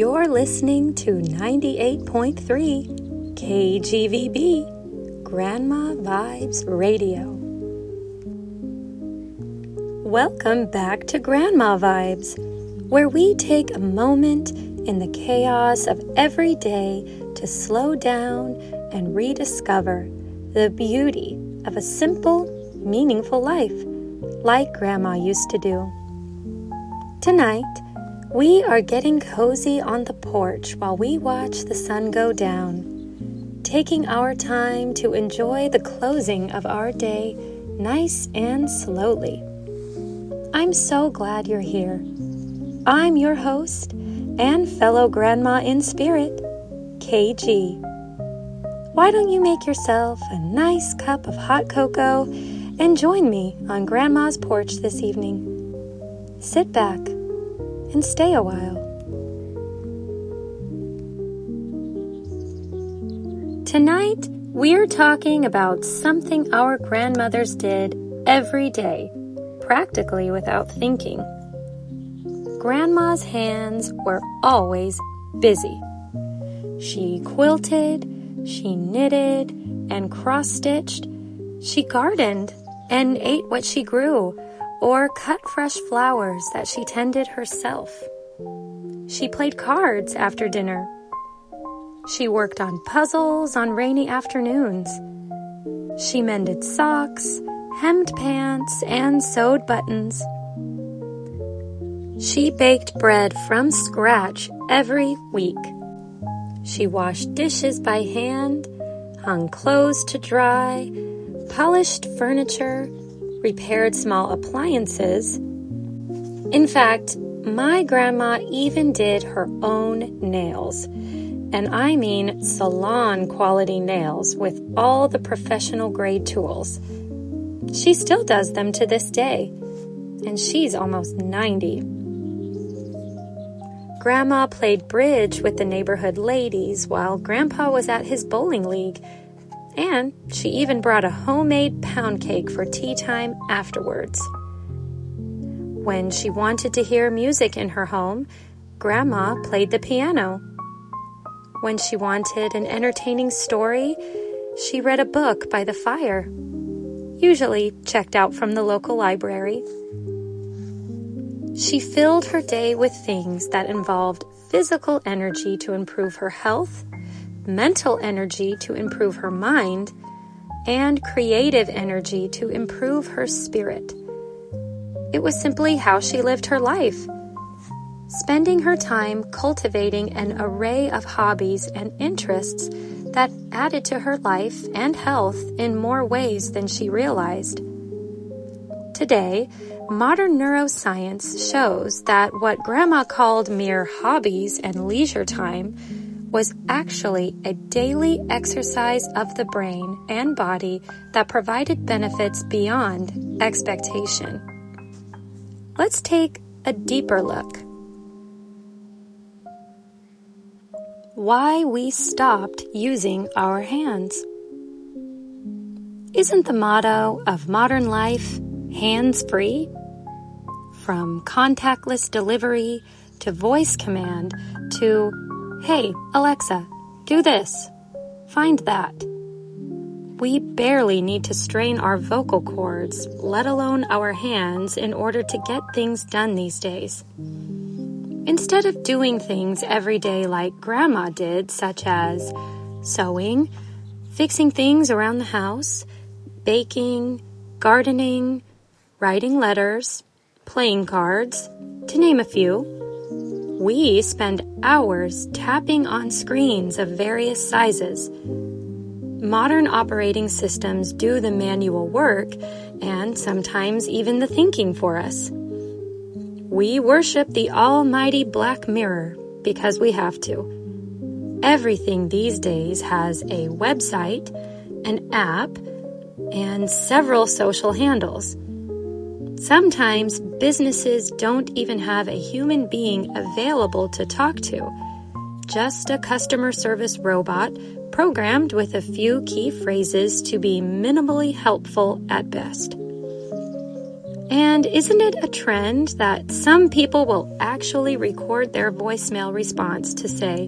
You're listening to 98.3 KGVB, Grandma Vibes Radio. Welcome back to Grandma Vibes, where we take a moment in the chaos of every day to slow down and rediscover the beauty of a simple, meaningful life, like Grandma used to do. Tonight, we are getting cozy on the porch while we watch the sun go down, taking our time to enjoy the closing of our day nice and slowly. I'm so glad you're here. I'm your host and fellow grandma in spirit, KG. Why don't you make yourself a nice cup of hot cocoa and join me on Grandma's porch this evening? Sit back and stay a while. Tonight, we're talking about something our grandmothers did every day, practically without thinking. Grandma's hands were always busy. She quilted, she knitted and cross-stitched. She gardened and ate what she grew, or cut fresh flowers that she tended herself. She played cards after dinner. She worked on puzzles on rainy afternoons. She mended socks, hemmed pants, and sewed buttons. She baked bread from scratch every week. She washed dishes by hand, hung clothes to dry, polished furniture, repaired small appliances. In fact, my grandma even did her own nails. And I mean salon quality nails with all the professional grade tools. She still does them to this day, and she's almost 90. Grandma played bridge with the neighborhood ladies while Grandpa was at his bowling league. And she even brought a homemade pound cake for tea time afterwards. When she wanted to hear music in her home, Grandma played the piano. When she wanted an entertaining story, she read a book by the fire, usually checked out from the local library. She filled her day with things that involved physical energy to improve her health, mental energy to improve her mind, and creative energy to improve her spirit. It was simply how she lived her life, spending her time cultivating an array of hobbies and interests that added to her life and health in more ways than she realized. Today, modern neuroscience shows that what Grandma called mere hobbies and leisure time was actually a daily exercise of the brain and body that provided benefits beyond expectation. Let's take a deeper look. Why we stopped using our hands. Isn't the motto of modern life hands-free? From contactless delivery to voice command to "Hey, Alexa, do this, find that." We barely need to strain our vocal cords, let alone our hands, in order to get things done these days. Instead of doing things every day like Grandma did, such as sewing, fixing things around the house, baking, gardening, writing letters, playing cards, to name a few, we spend hours tapping on screens of various sizes. Modern operating systems do the manual work and sometimes even the thinking for us. We worship the almighty black mirror because we have to. Everything these days has a website, an app, and several social handles. Sometimes businesses don't even have a human being available to talk to, just a customer service robot programmed with a few key phrases to be minimally helpful at best. And isn't it a trend that some people will actually record their voicemail response to say,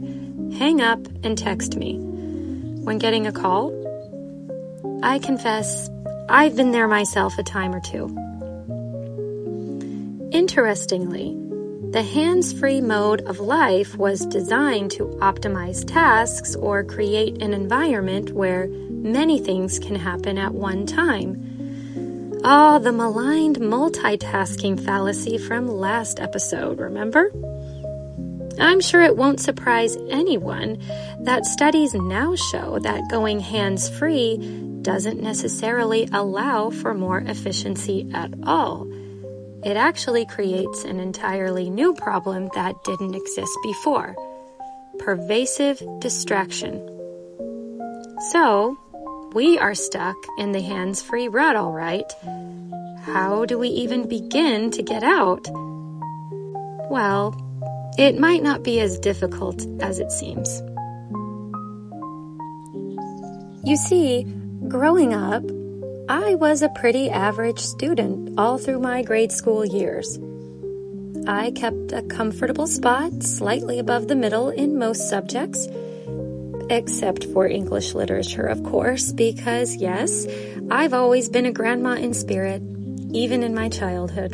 hang up and text me when getting a call? I confess, I've been there myself a time or two. Interestingly, the hands-free mode of life was designed to optimize tasks or create an environment where many things can happen at one time. Oh, the maligned multitasking fallacy from last episode, remember? I'm sure it won't surprise anyone that studies now show that going hands-free doesn't necessarily allow for more efficiency at all. It actually creates an entirely new problem that didn't exist before: pervasive distraction. So, we are stuck in the hands-free rut, all right. How do we even begin to get out? Well, it might not be as difficult as it seems. You see, growing up, I was a pretty average student all through my grade school years. I kept a comfortable spot slightly above the middle in most subjects, except for English literature, of course, because yes, I've always been a grandma in spirit, even in my childhood.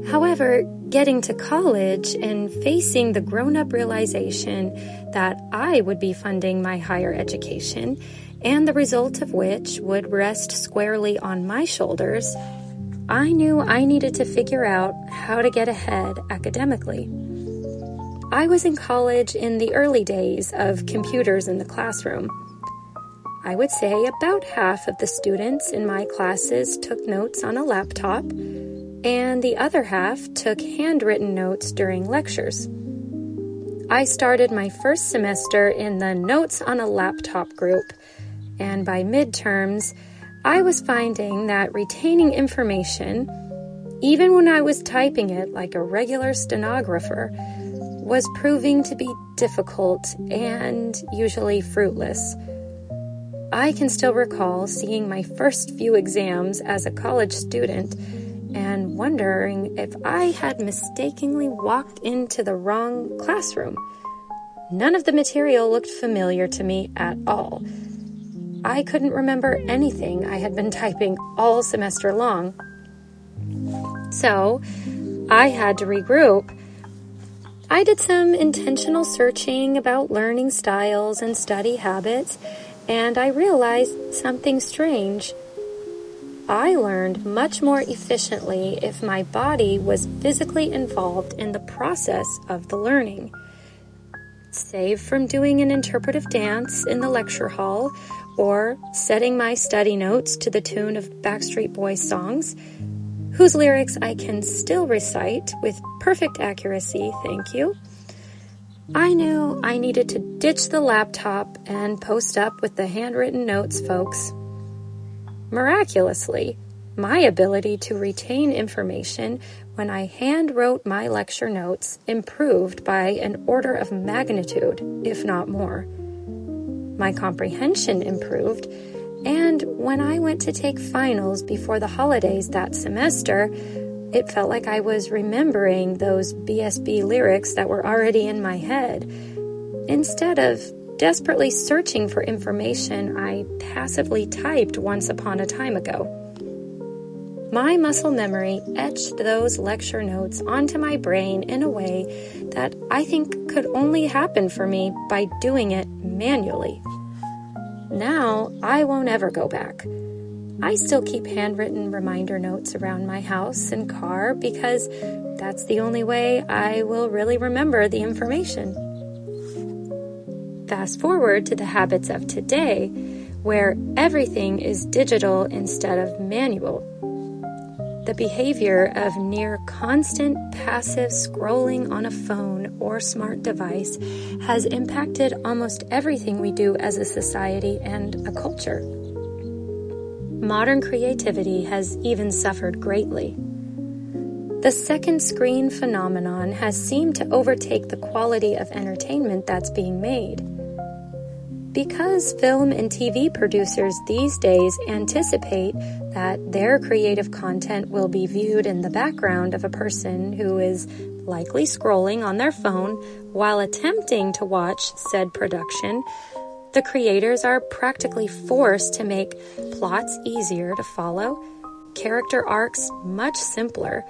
However, getting to college and facing the grown-up realization that I would be funding my higher education, and the result of which would rest squarely on my shoulders, I knew I needed to figure out how to get ahead academically. I was in college in the early days of computers in the classroom. I would say about half of the students in my classes took notes on a laptop, and the other half took handwritten notes during lectures. I started my first semester in the Notes on a Laptop group, and by midterms, I was finding that retaining information, even when I was typing it like a regular stenographer, was proving to be difficult and usually fruitless. I can still recall seeing my first few exams as a college student and wondering if I had mistakenly walked into the wrong classroom. None of the material looked familiar to me at all. I couldn't remember anything I had been typing all semester long. So, I had to regroup. I did some intentional searching about learning styles and study habits, and I realized something strange. I learned much more efficiently if my body was physically involved in the process of the learning. Save from doing an interpretive dance in the lecture hall or setting my study notes to the tune of Backstreet Boys songs, whose lyrics I can still recite with perfect accuracy, thank you. I knew I needed to ditch the laptop and post up with the handwritten notes, folks. Miraculously, my ability to retain information when I hand-wrote my lecture notes improved by an order of magnitude, if not more. My comprehension improved, and when I went to take finals before the holidays that semester, it felt like I was remembering those BSB lyrics that were already in my head. Instead of desperately searching for information I passively typed once upon a time ago. My muscle memory etched those lecture notes onto my brain in a way that I think could only happen for me by doing it manually. Now, I won't ever go back. I still keep handwritten reminder notes around my house and car because that's the only way I will really remember the information. Fast forward to the habits of today, where everything is digital instead of manual. The behavior of near constant passive scrolling on a phone or smart device has impacted almost everything we do as a society and a culture. Modern creativity has even suffered greatly. The second screen phenomenon has seemed to overtake the quality of entertainment that's being made. Because film and TV producers these days anticipate that their creative content will be viewed in the background of a person who is likely scrolling on their phone while attempting to watch said production, the creators are practically forced to make plots easier to follow, character arcs much simpler,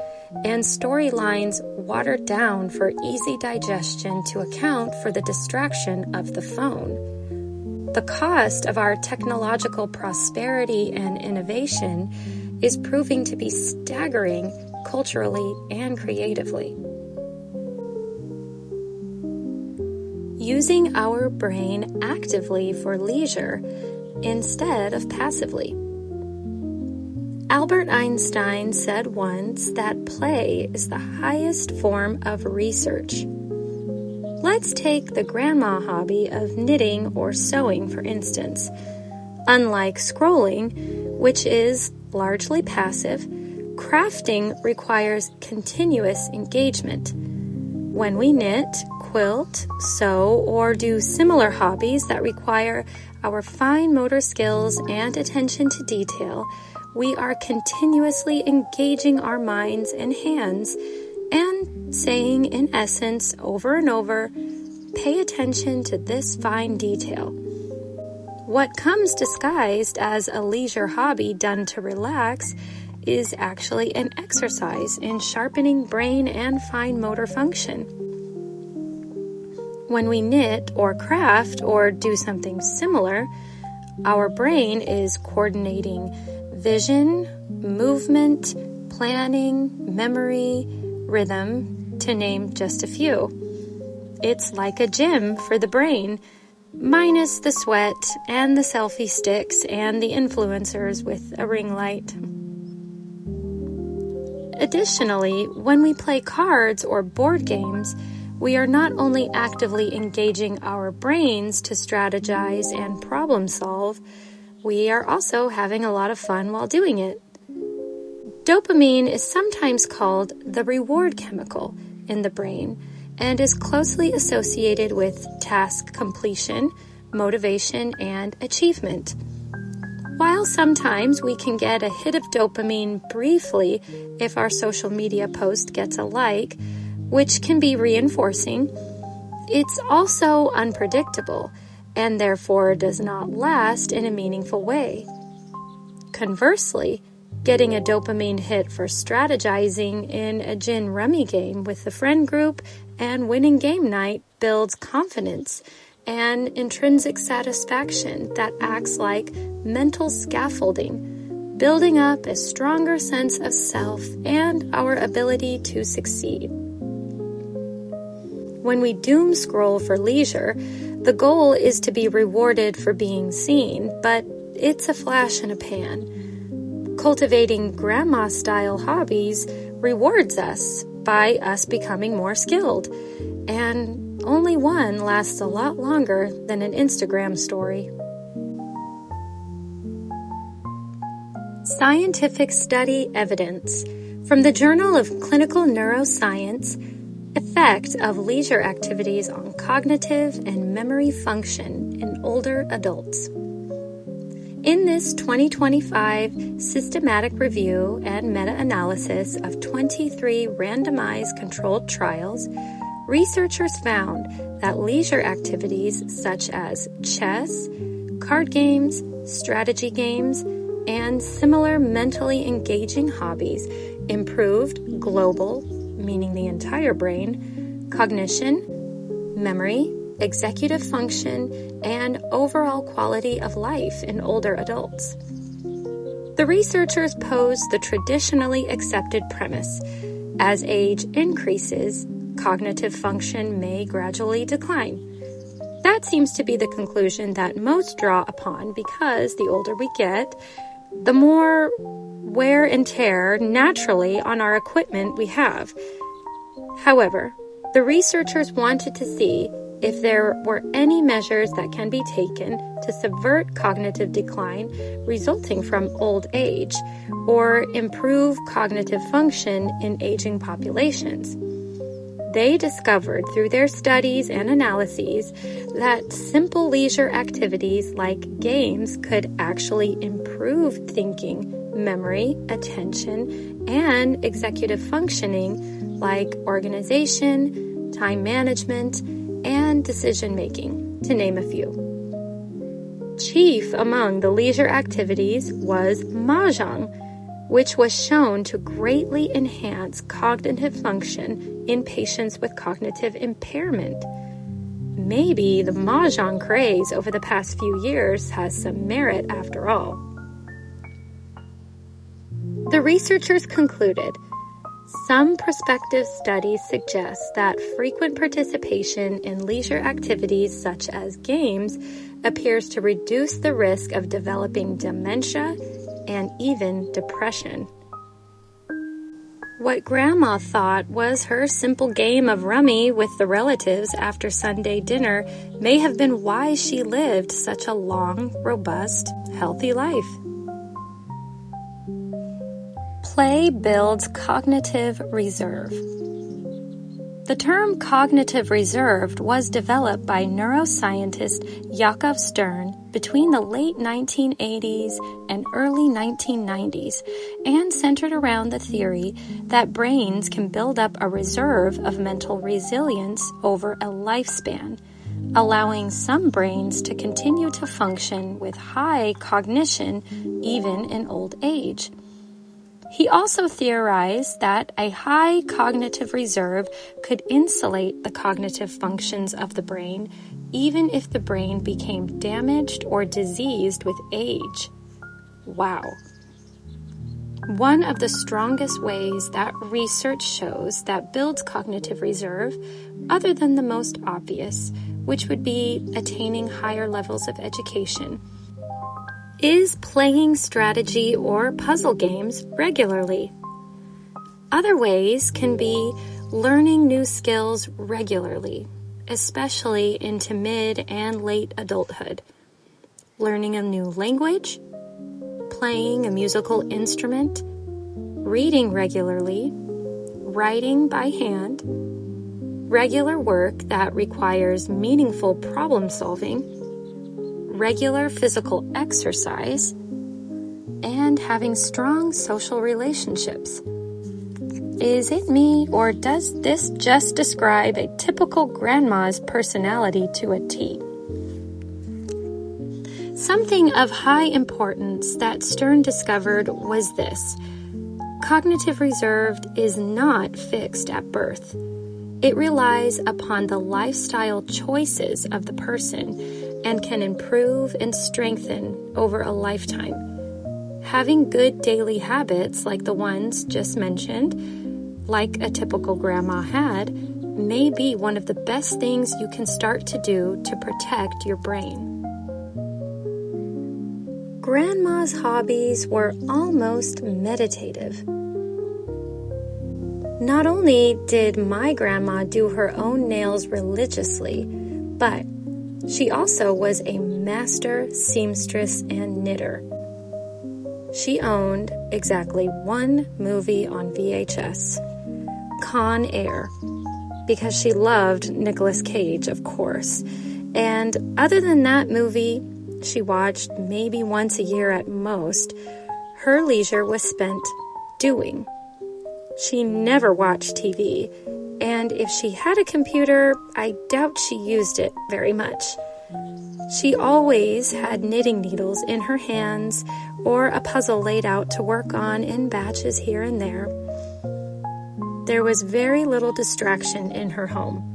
and storylines watered down for easy digestion to account for the distraction of the phone. The cost of our technological prosperity and innovation is proving to be staggering culturally and creatively. Using our brain actively for leisure instead of passively. Albert Einstein said once that play is the highest form of research. Let's take the grandma hobby of knitting or sewing, for instance. Unlike scrolling, which is largely passive, crafting requires continuous engagement. When we knit, quilt, sew, or do similar hobbies that require our fine motor skills and attention to detail, we are continuously engaging our minds and hands and saying, in essence, over and over, pay attention to this fine detail. What comes disguised as a leisure hobby done to relax is actually an exercise in sharpening brain and fine motor function. When we knit or craft or do something similar, our brain is coordinating vision, movement, planning, memory, rhythm, to name just a few. It's like a gym for the brain, minus the sweat and the selfie sticks and the influencers with a ring light. Additionally, when we play cards or board games, we are not only actively engaging our brains to strategize and problem solve, we are also having a lot of fun while doing it. Dopamine is sometimes called the reward chemical in the brain and is closely associated with task completion, motivation, and achievement. While sometimes we can get a hit of dopamine briefly if our social media post gets a like, which can be reinforcing, it's also unpredictable and therefore does not last in a meaningful way. Conversely, getting a dopamine hit for strategizing in a gin rummy game with the friend group and winning game night builds confidence and intrinsic satisfaction that acts like mental scaffolding, building up a stronger sense of self and our ability to succeed. When we doom scroll for leisure, the goal is to be rewarded for being seen, but it's a flash in a pan. Cultivating grandma-style hobbies rewards us by us becoming more skilled, and only one lasts a lot longer than an Instagram story. Scientific study evidence from the Journal of Clinical Neuroscience, effect of leisure activities on cognitive and memory function in older adults. In this 2025 systematic review and meta-analysis of 23 randomized controlled trials, researchers found that leisure activities such as chess, card games, strategy games, and similar mentally engaging hobbies improved global, meaning the entire brain, cognition, memory, executive function, and overall quality of life in older adults. The researchers posed the traditionally accepted premise: as age increases, cognitive function may gradually decline. That seems to be the conclusion that most draw upon because the older we get, the more wear and tear naturally on our equipment we have. However, the researchers wanted to see if there were any measures that can be taken to subvert cognitive decline resulting from old age or improve cognitive function in aging populations. They discovered through their studies and analyses that simple leisure activities like games could actually improve thinking, memory, attention, and executive functioning like organization, time management, and decision making, to name a few. Chief among the leisure activities was mahjong, which was shown to greatly enhance cognitive function in patients with cognitive impairment. Maybe the mahjong craze over the past few years has some merit after all. The researchers concluded, some prospective studies suggest that frequent participation in leisure activities such as games appears to reduce the risk of developing dementia and even depression. What Grandma thought was her simple game of rummy with the relatives after Sunday dinner may have been why she lived such a long, robust, healthy life. Play builds cognitive reserve. The term cognitive reserve was developed by neuroscientist Jakob Stern between the late 1980s and early 1990s and centered around the theory that brains can build up a reserve of mental resilience over a lifespan, allowing some brains to continue to function with high cognition even in old age. He also theorized that a high cognitive reserve could insulate the cognitive functions of the brain, even if the brain became damaged or diseased with age. Wow. One of the strongest ways that research shows that builds cognitive reserve, other than the most obvious, which would be attaining higher levels of education, is playing strategy or puzzle games regularly. Other ways can be learning new skills regularly, especially into mid and late adulthood. Learning a new language, playing a musical instrument, reading regularly, writing by hand, regular work that requires meaningful problem solving, regular physical exercise, and having strong social relationships. Is it me, or does this just describe a typical grandma's personality to a T? Something of high importance that Stern discovered was this: cognitive reserve is not fixed at birth. It relies upon the lifestyle choices of the person and can improve and strengthen over a lifetime. Having good daily habits like the ones just mentioned, like a typical grandma had, may be one of the best things you can start to do to protect your brain. Grandma's hobbies were almost meditative. Not only did my grandma do her own nails religiously, but she also was a master seamstress and knitter. She owned exactly one movie on VHS, Con Air, because she loved Nicolas Cage, of course. And other than that movie, she watched maybe once a year at most, her leisure was spent doing. She never watched TV, and if she had a computer, I doubt she used it very much. She always had knitting needles in her hands or a puzzle laid out to work on in batches here and there. There was very little distraction in her home.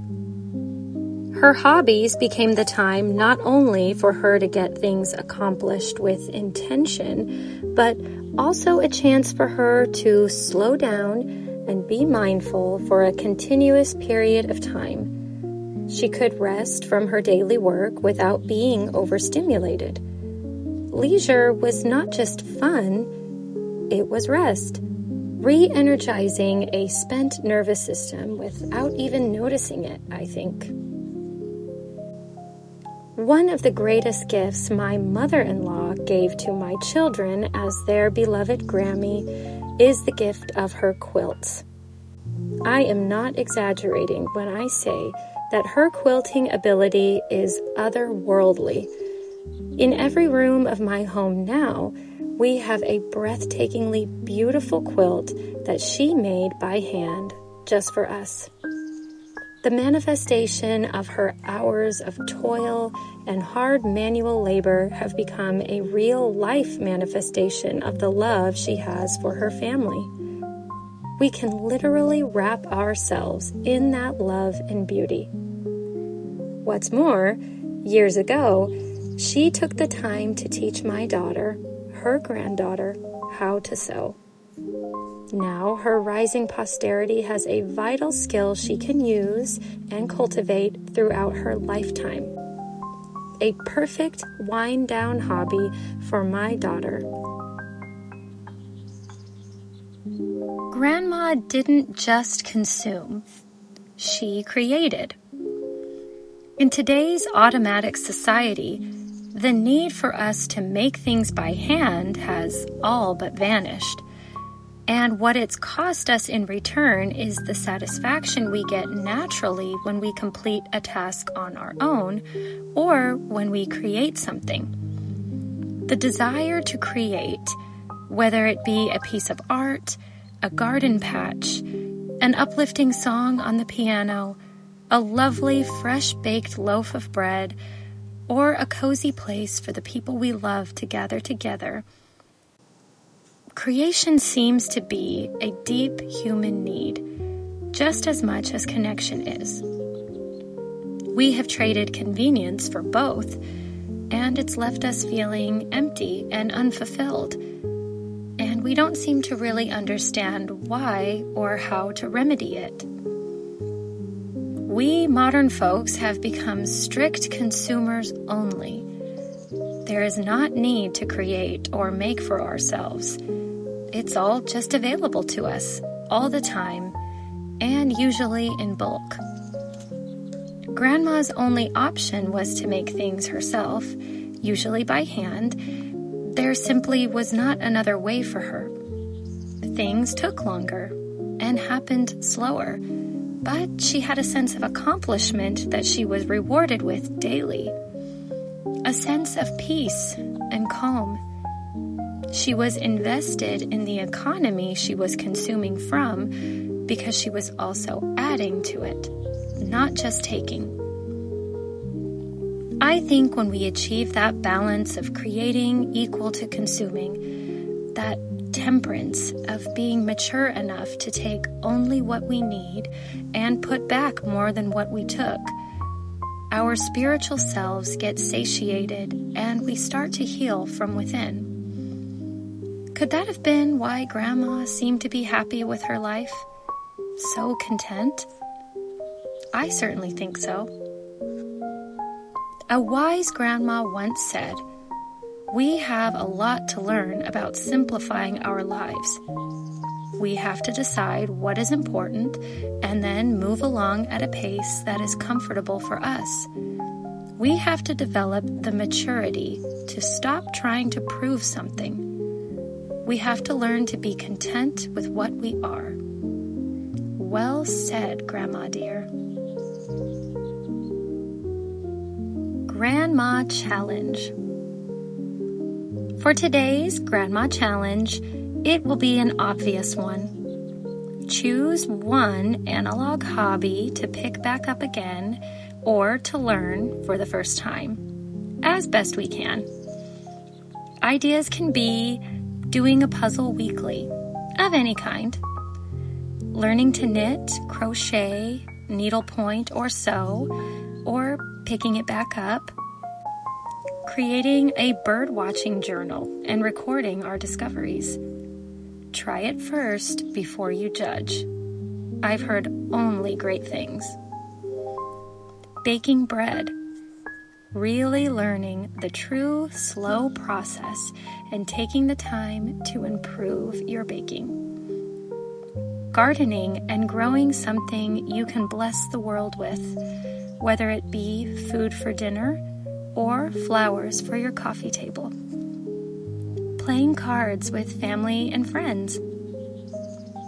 Her hobbies became the time not only for her to get things accomplished with intention, but also a chance for her to slow down and be mindful for a continuous period of time. She could rest from her daily work without being overstimulated. Leisure was not just fun, it was rest, re-energizing a spent nervous system without even noticing it, I think. One of the greatest gifts my mother-in-law gave to my children as their beloved Grammy is the gift of her quilts. I am not exaggerating when I say that her quilting ability is otherworldly. In every room of my home now, we have a breathtakingly beautiful quilt that she made by hand just for us. The manifestation of her hours of toil and hard manual labor have become a real-life manifestation of the love she has for her family. We can literally wrap ourselves in that love and beauty. What's more, years ago, she took the time to teach my daughter, her granddaughter, how to sew. Now her rising posterity has a vital skill she can use and cultivate throughout her lifetime. A perfect wind-down hobby for my daughter. Grandma didn't just consume, she created. In today's automatic society, the need for us to make things by hand has all but vanished. And what it's cost us in return is the satisfaction we get naturally when we complete a task on our own or when we create something. The desire to create, whether it be a piece of art, a garden patch, an uplifting song on the piano, a lovely fresh-baked loaf of bread, or a cozy place for the people we love to gather together, creation seems to be a deep human need, just as much as connection is. We have traded convenience for both, and it's left us feeling empty and unfulfilled, and we don't seem to really understand why or how to remedy it. We modern folks have become strict consumers only. There is not need to create or make for ourselves. It's all just available to us, all the time, and usually in bulk. Grandma's only option was to make things herself, usually by hand. There simply was not another way for her. Things took longer and happened slower, but she had a sense of accomplishment that she was rewarded with daily. A sense of peace and calm. She was invested in the economy she was consuming from because she was also adding to it, not just taking. I think when we achieve that balance of creating equal to consuming, that temperance of being mature enough to take only what we need and put back more than what we took, our spiritual selves get satiated and we start to heal from within. Could that have been why Grandma seemed to be happy with her life? So content? I certainly think so. A wise grandma once said, "We have a lot to learn about simplifying our lives. We have to decide what is important and then move along at a pace that is comfortable for us. We have to develop the maturity to stop trying to prove something. We have to learn to be content with what we are." Well said, Grandma dear. Grandma Challenge. For today's Grandma Challenge, it will be an obvious one. Choose one analog hobby to pick back up again or to learn for the first time, as best we can. Ideas can be doing a puzzle weekly, of any kind, learning to knit, crochet, needlepoint, or sew, or picking it back up, creating a bird-watching journal and recording our discoveries. Try it first before you judge. I've heard only great things. Baking bread. Really learning the true slow process and taking the time to improve your baking. Gardening and growing something you can bless the world with, whether it be food for dinner or flowers for your coffee table. Playing cards with family and friends.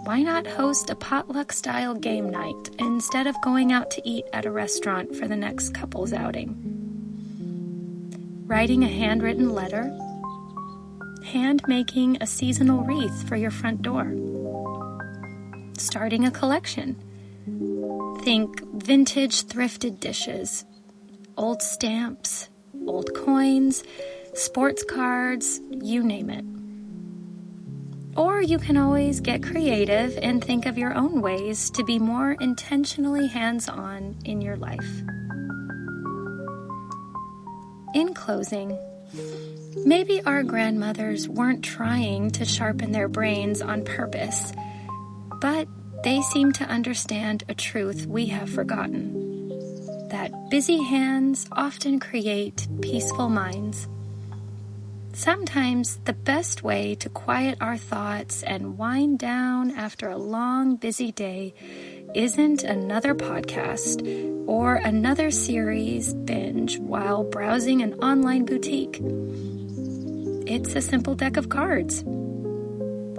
why not host a potluck-style game night instead of going out to eat at a restaurant for the next couple's outing? Writing a handwritten letter, hand-making a seasonal wreath for your front door, starting a collection. Think vintage thrifted dishes, old stamps, old coins, sports cards, you name it. Or you can always get creative and think of your own ways to be more intentionally hands-on in your life. In closing, maybe our grandmothers weren't trying to sharpen their brains on purpose, but they seem to understand a truth we have forgotten, that busy hands often create peaceful minds. Sometimes the best way to quiet our thoughts and wind down after a long, busy day isn't another podcast or another series binge while browsing an online boutique. It's a simple deck of cards,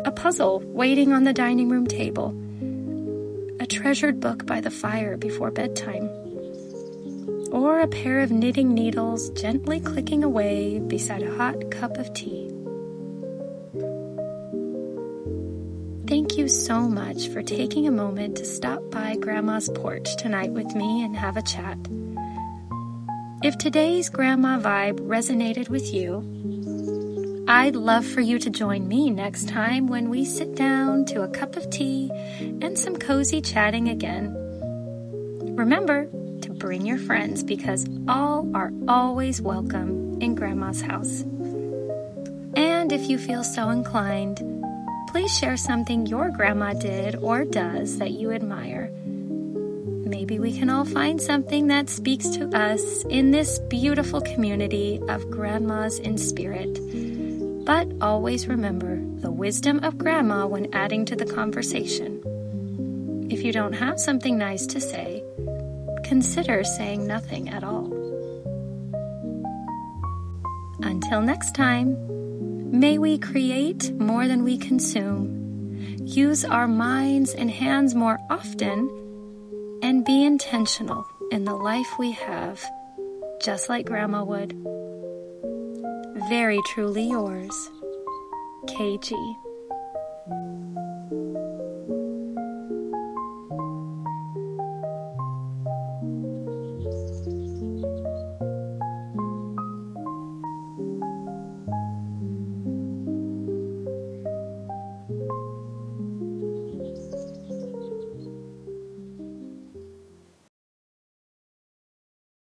a puzzle waiting on the dining room table, a treasured book by the fire before bedtime, or a pair of knitting needles gently clicking away beside a hot cup of tea. Thank you so much for taking a moment to stop by Grandma's porch tonight with me and have a chat. If today's grandma vibe resonated with you, I'd love for you to join me next time when we sit down to a cup of tea and some cozy chatting again. Remember to bring your friends because all are always welcome in Grandma's house. And if you feel so inclined, please share something your grandma did or does that you admire. Maybe we can all find something that speaks to us in this beautiful community of grandmas in spirit. But always remember the wisdom of grandma when adding to the conversation. If you don't have something nice to say, consider saying nothing at all. Until next time, may we create more than we consume, use our minds and hands more often, and be intentional in the life we have, just like Grandma would. Very truly yours, KG.